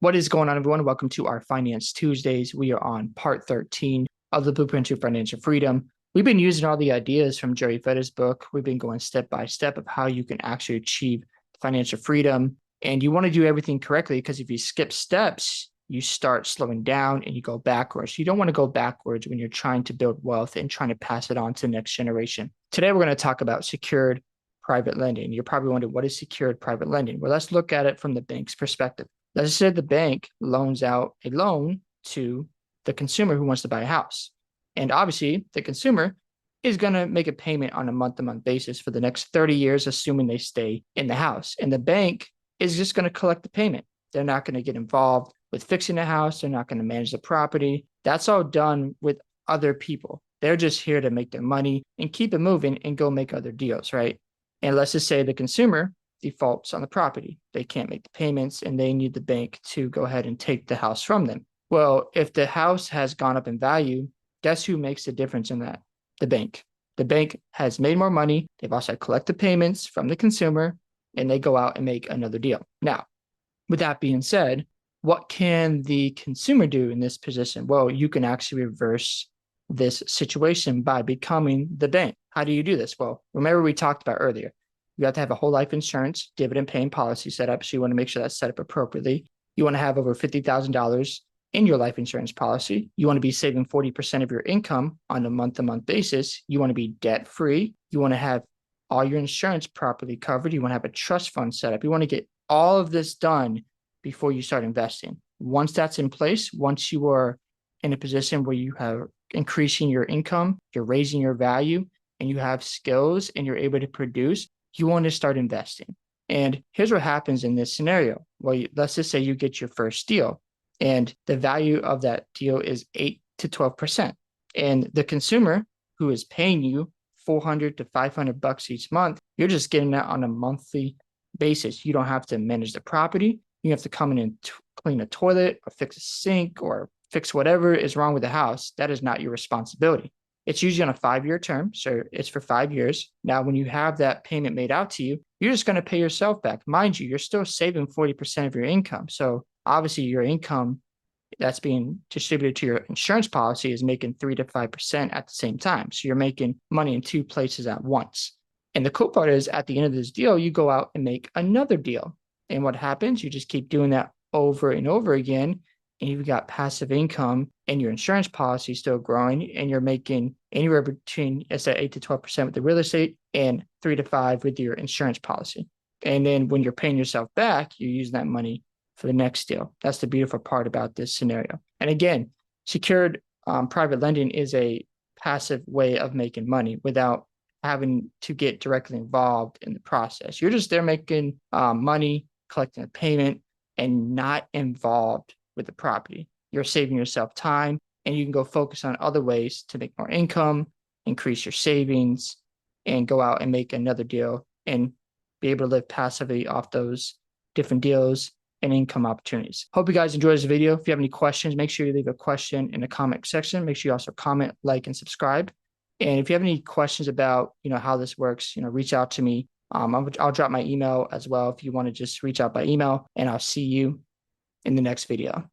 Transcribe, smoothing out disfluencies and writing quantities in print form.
What is going on, everyone? Welcome to our Finance Tuesdays. We are on part 13 of the Blueprint to Financial Freedom. We've been using all the ideas from Jerry Fetter's book. We've been going step by step of how you can actually achieve financial freedom. And you want to do everything correctly, because if you skip steps, you start slowing down and you go backwards. You don't want to go backwards when you're trying to build wealth and trying to pass it on to the next generation. Today, we're going to talk about secured private lending. You're probably wondering, what is secured private lending? Well, let's look at it from the bank's perspective. Let's say the bank loans out a loan to the consumer who wants to buy a house. And obviously, the consumer is going to make a payment on a month-to-month basis for the next 30 years, assuming they stay in the house. And the bank is just going to collect the payment. They're not going to get involved with fixing the house. They're not going to manage the property. That's all done with other people. They're just here to make their money and keep it moving and go make other deals, right? And let's just say the consumer defaults on the property. They can't make the payments and they need the bank to go ahead and take the house from them. Well, if the house has gone up in value, guess who makes the difference in that? The bank. The bank has made more money. They've also collected payments from the consumer, and they go out and make another deal. Now, with that being said, what can the consumer do in this position? Well, you can actually reverse this situation by becoming the bank. How do you do this? Well, remember we talked about earlier. You have to have a whole life insurance dividend paying policy set up. So you want to make sure that's set up appropriately. You want to have over $50,000 in your life insurance policy. You want to be saving 40% of your income on a month-to-month basis. You want to be debt free. You want to have all your insurance properly covered. You want to have a trust fund set up. You want to get all of this done before you start investing. Once that's in place, once you are in a position where you have increasing your income, you're raising your value, and you have skills and you're able to produce, you want to start investing. And here's what happens in this scenario. Well, let's just say you get your first deal and the value of that deal is 8 to 12%. And the consumer who is paying you $400 to $500 each month, you're just getting that on a monthly basis. You don't have to manage the property. You have to come in and clean a toilet or fix a sink or fix whatever is wrong with the house. That is not your responsibility. It's usually on a 5-year term, so it's for 5 years. Now, when you have that payment made out to you, you're just going to pay yourself back. Mind you, you're still saving 40% of your income. So obviously your income that's being distributed to your insurance policy is making 3 to 5% at the same time. So you're making money in two places at once. And the cool part is at the end of this deal, you go out and make another deal. And what happens? You just keep doing that over and over again. And you've got passive income and your insurance policy is still growing, and you're making anywhere between, let's say, 8 to 12% with the real estate and 3 to 5 with your insurance policy. And then when you're paying yourself back, you're using that money for the next deal. That's the beautiful part about this scenario. And again, secured private lending is a passive way of making money without having to get directly involved in the process. You're just there making money, collecting a payment, and not involved with the property. You're saving yourself time, and you can go focus on other ways to make more income, increase your savings, and go out and make another deal and be able to live passively off those different deals and income opportunities. Hope you guys enjoyed this video. If you have any questions, make sure you leave a question in the comment section. Make sure you also comment, like, and subscribe. And if you have any questions about, how this works, reach out to me. I'll drop my email as well if you want to just reach out by email, and I'll see you in the next video.